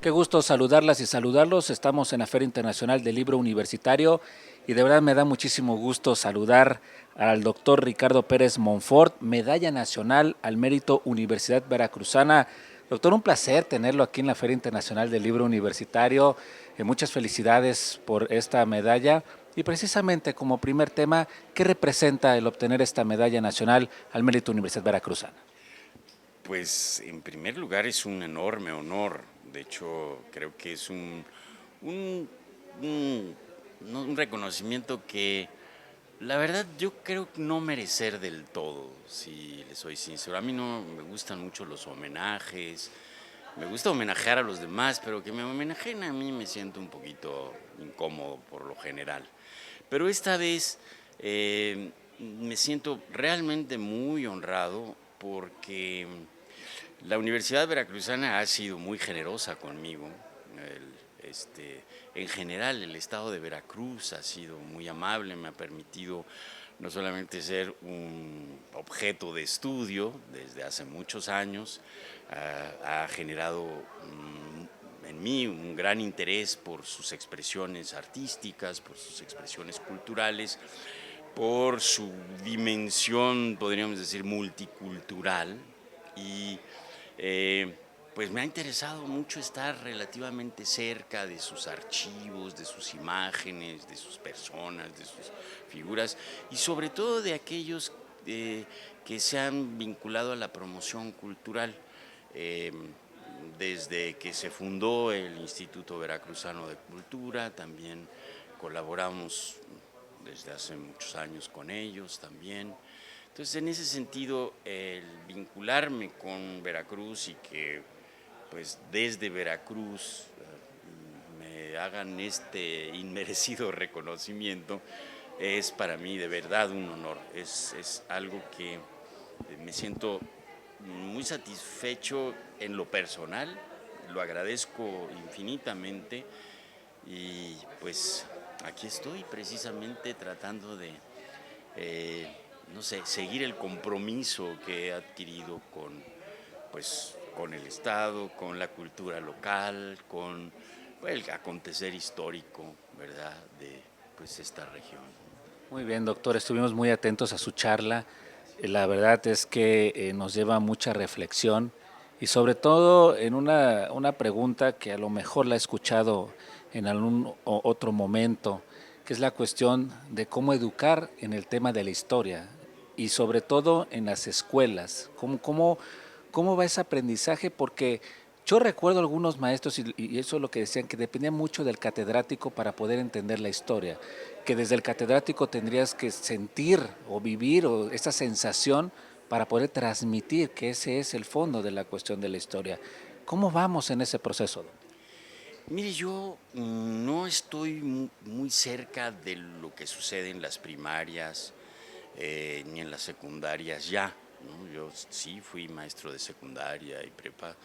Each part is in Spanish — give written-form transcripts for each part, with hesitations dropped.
Qué gusto saludarlas y saludarlos. Estamos en la Feria Internacional del Libro Universitario y de verdad me da muchísimo gusto saludar al doctor Ricardo Pérez Monfort, Medalla Nacional al Mérito Universidad Veracruzana. Doctor, un placer tenerlo aquí en la Feria Internacional del Libro Universitario. Muchas felicidades por esta medalla. Y precisamente como primer tema, ¿qué representa el obtener esta medalla nacional al Mérito Universidad Veracruzana? Pues en primer lugar es un enorme honor. De hecho, creo que es un, un- no, un reconocimiento que la verdad yo creo no merecer del todo, si le soy sincero. A mí no me gustan mucho los homenajes. Me gusta homenajear a los demás, pero que me homenajeen a mí me siento un poquito incómodo por lo general. Pero esta vez me siento realmente muy honrado porque la Universidad Veracruzana ha sido muy generosa conmigo. En general, el estado de Veracruz ha sido muy amable, me ha permitido no solamente ser un objeto de estudio desde hace muchos años, ha generado en mí un gran interés por sus expresiones artísticas, por sus expresiones culturales, por su dimensión, podríamos decir, multicultural. Y eh, pues me ha interesado mucho estar relativamente cerca de sus archivos, de sus imágenes, de sus personas, de sus figuras y sobre todo de aquellos que se han vinculado a la promoción cultural. Eh, Desde que se fundó el Instituto Veracruzano de Cultura, también colaboramos desde hace muchos años con ellos también. Entonces, en ese sentido, el vincularme con Veracruz y que pues desde Veracruz me hagan este inmerecido reconocimiento es para mí de verdad un honor. Es algo que me siento muy satisfecho en lo personal, lo agradezco infinitamente y pues aquí estoy precisamente tratando de, eh, no sé, seguir el compromiso que he adquirido pues, con el Estado, con la cultura local, con el acontecer histórico, ¿verdad?, de pues, esta región. Muy bien, doctor, estuvimos muy atentos a su charla. La verdad es que nos lleva a mucha reflexión y sobre todo en una pregunta que a lo mejor la he escuchado en algún otro momento, que es la cuestión de cómo educar en el tema de la historia y sobre todo en las escuelas. ¿Cómo va ese aprendizaje? Porque yo recuerdo algunos maestros, y eso es lo que decían, que dependía mucho del catedrático para poder entender la historia, que desde el catedrático tendrías que sentir o vivir o esa sensación para poder transmitir que ese es el fondo de la cuestión de la historia. ¿Cómo vamos en ese proceso? Mire, yo no estoy muy cerca de lo que sucede en las primarias ni en las secundarias ya, ¿no? Yo sí fui maestro de secundaria y prepa,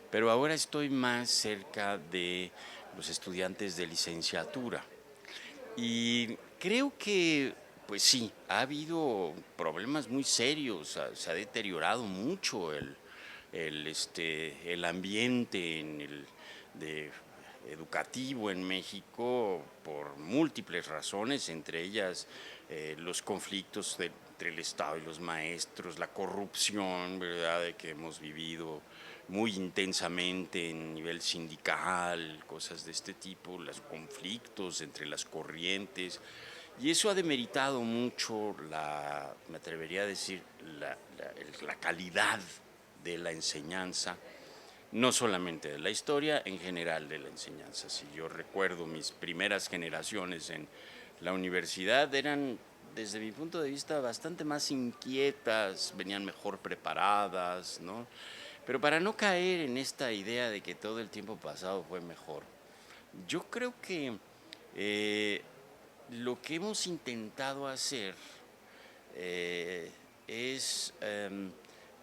pero ahora estoy más cerca de los estudiantes de licenciatura. Y creo que, pues sí, ha habido problemas muy serios, se ha deteriorado mucho el ambiente de, educativo en México por múltiples razones, entre ellas los conflictos entre el Estado y los maestros, la corrupción, ¿verdad?, de que hemos vivido muy intensamente en nivel sindical, cosas de este tipo, los conflictos entre las corrientes, y eso ha demeritado mucho me atrevería a decir, la calidad de la enseñanza, no solamente de la historia, en general de la enseñanza. Si yo recuerdo mis primeras generaciones en la universidad, eran, desde mi punto de vista, bastante más inquietas, venían mejor preparadas, ¿no? Pero para no caer en esta idea de que todo el tiempo pasado fue mejor, yo creo que eh, lo que hemos intentado hacer eh, es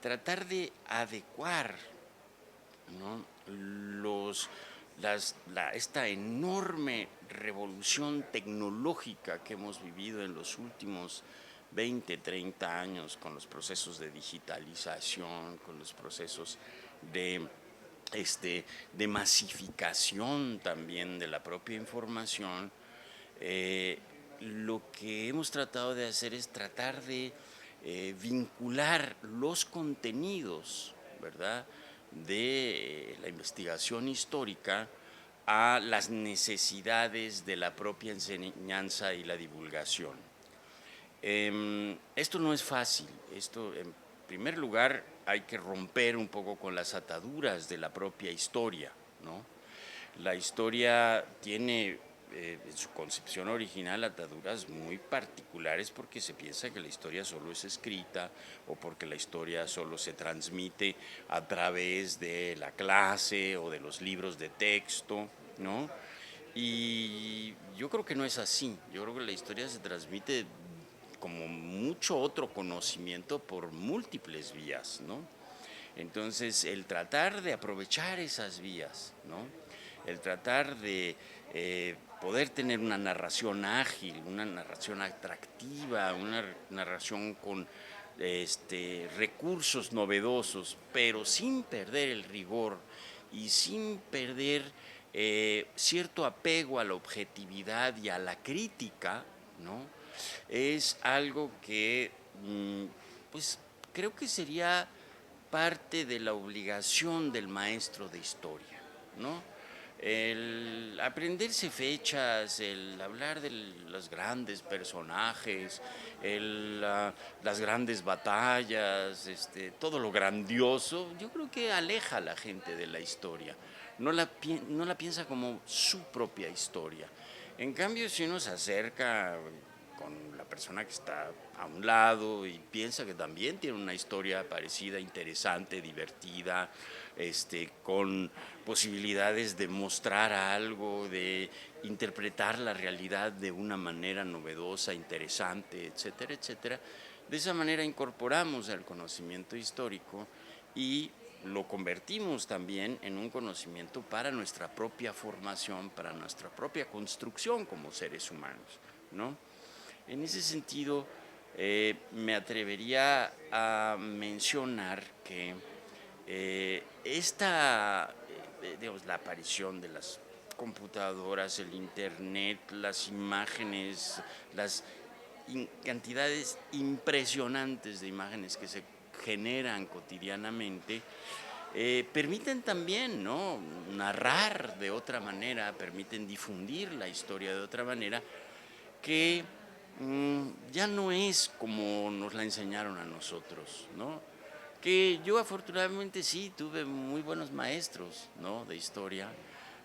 tratar de adecuar, ¿no?, esta enorme revolución tecnológica que hemos vivido en los últimos 20, 30 años con los procesos de digitalización, con los procesos de de masificación también de la propia información, lo que hemos tratado de hacer es tratar de vincular los contenidos, ¿verdad?, de la investigación histórica a las necesidades de la propia enseñanza y la divulgación. Esto no es fácil. Esto, en primer lugar, hay que romper un poco con las ataduras de la propia historia, ¿no? La historia tiene en su concepción original ataduras muy particulares porque se piensa que la historia solo es escrita o porque la historia solo se transmite a través de la clase o de los libros de texto, ¿no? Y yo creo que no es así. Yo creo que la historia se transmite como mucho otro conocimiento por múltiples vías, ¿no? Entonces, el tratar de aprovechar esas vías, ¿no? El tratar de poder tener una narración ágil, una narración atractiva, una narración con recursos novedosos, pero sin perder el rigor y sin perder cierto apego a la objetividad y a la crítica, ¿no? Es algo que, pues, creo que sería parte de la obligación del maestro de historia, ¿no? El aprenderse fechas, el hablar de los grandes personajes, las grandes batallas, todo lo grandioso, yo creo que aleja a la gente de la historia. No la piensa como su propia historia. En cambio, si uno se acerca con la persona que está a un lado y piensa que también tiene una historia parecida, interesante, divertida, con posibilidades de mostrar algo, de interpretar la realidad de una manera novedosa, interesante, etcétera, etcétera. De esa manera incorporamos el conocimiento histórico y lo convertimos también en un conocimiento para nuestra propia formación, para nuestra propia construcción como seres humanos, ¿no? En ese sentido, me atrevería a mencionar que digamos, la aparición de las computadoras, el internet, las imágenes, las cantidades impresionantes de imágenes que se generan cotidianamente, permiten también, ¿no?, narrar de otra manera, permiten difundir la historia de otra manera, que ya no es como nos la enseñaron a nosotros, ¿no? Que yo afortunadamente sí tuve muy buenos maestros, ¿no?, de historia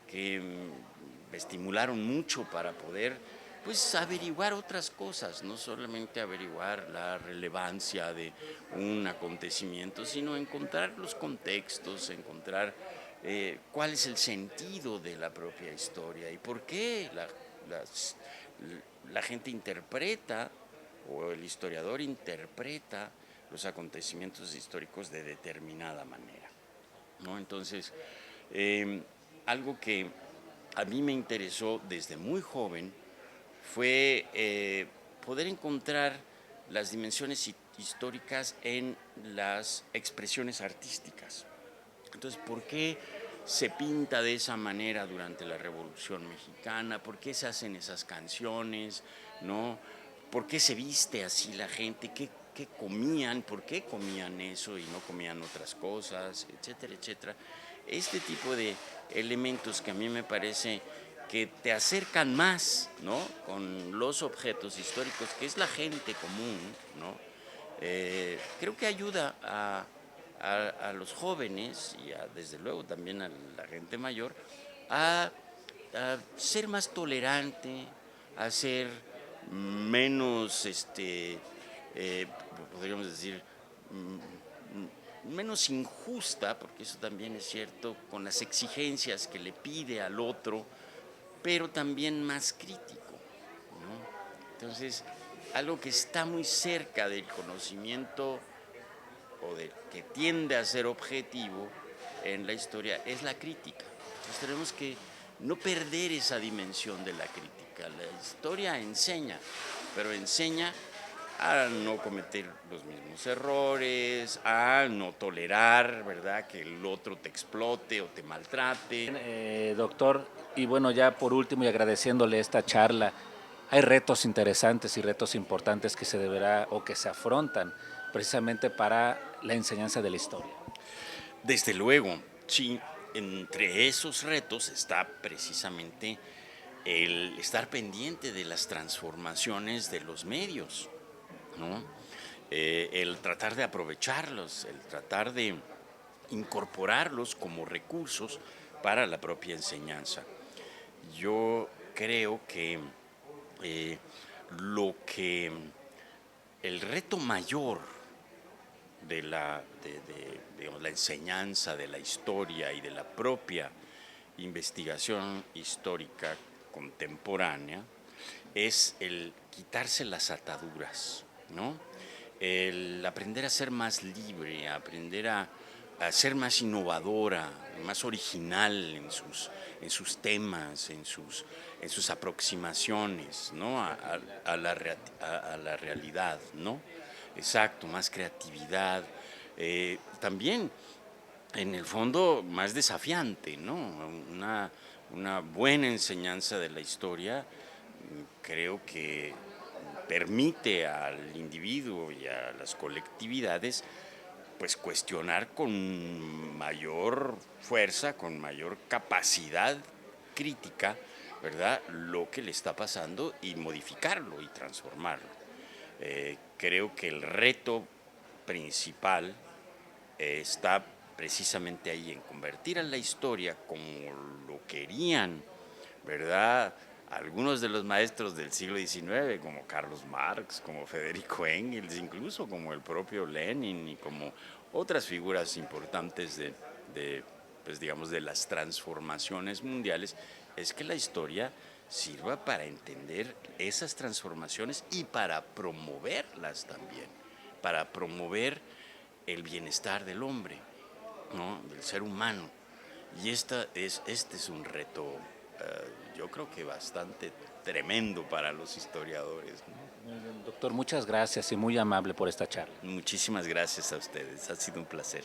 que me estimularon mucho para poder, pues, averiguar otras cosas, no solamente averiguar la relevancia de un acontecimiento, sino encontrar los contextos, encontrar cuál es el sentido de la propia historia y por qué las- la gente interpreta o el historiador interpreta los acontecimientos históricos de determinada manera, ¿no? Entonces, eh, algo que a mí me interesó desde muy joven fue poder encontrar las dimensiones históricas en las expresiones artísticas. Entonces, ¿por qué se pinta de esa manera durante la Revolución Mexicana? ¿Por qué se hacen esas canciones? ¿No? ¿Por qué se viste así la gente? ¿Qué comían? ¿Por qué comían eso y no comían otras cosas? Etcétera, etcétera. Este tipo de elementos que a mí me parece que te acercan más, ¿no?, con los objetos históricos, que es la gente común, ¿no? Creo que ayuda a los jóvenes y desde luego también a la gente mayor a, a ser más tolerante, a ser menos, eh, podríamos decir, menos injusta, porque eso también es cierto, con las exigencias que le pide al otro, pero también más crítico, ¿no? Entonces, algo que está muy cerca del conocimiento o de que tiende a ser objetivo en la historia es la crítica. Entonces tenemos que no perder esa dimensión de la crítica. La historia enseña, pero enseña a no cometer los mismos errores, a no tolerar, ¿verdad?, que el otro te explote o te maltrate. Doctor, y bueno, ya por último y agradeciéndole esta charla, hay retos interesantes y retos importantes que se deberá o que se afrontan precisamente para la enseñanza de la historia. Desde luego, sí, entre esos retos está precisamente el estar pendiente de las transformaciones de los medios, ¿no? El tratar de aprovecharlos, el tratar de incorporarlos como recursos para la propia enseñanza. Yo creo que eh, lo que el reto mayor digamos, la enseñanza de la historia y de la propia investigación histórica contemporánea es el quitarse las ataduras, ¿no? El aprender a ser más libre, aprender a ser más innovadora, más original en sus temas, en sus aproximaciones, ¿no? A la realidad, ¿no? Exacto, más creatividad. También, en el fondo, más desafiante, ¿no? Una buena enseñanza de la historia creo que permite al individuo y a las colectividades pues cuestionar con mayor fuerza, con mayor capacidad crítica, ¿verdad?, lo que le está pasando y modificarlo y transformarlo. Creo que el reto principal está precisamente ahí, en convertir a la historia como lo querían, ¿verdad?, algunos de los maestros del siglo XIX, como Carlos Marx, como Federico Engels, incluso como el propio Lenin y como otras figuras importantes pues digamos, de las transformaciones mundiales, es que la historia sirva para entender esas transformaciones y para promoverlas también, para promover el bienestar del hombre, ¿no?, del ser humano. Y este es un reto, yo creo que bastante tremendo para los historiadores, ¿no? Muy bien, doctor, muchas gracias y muy amable por esta charla. Muchísimas gracias a ustedes, ha sido un placer.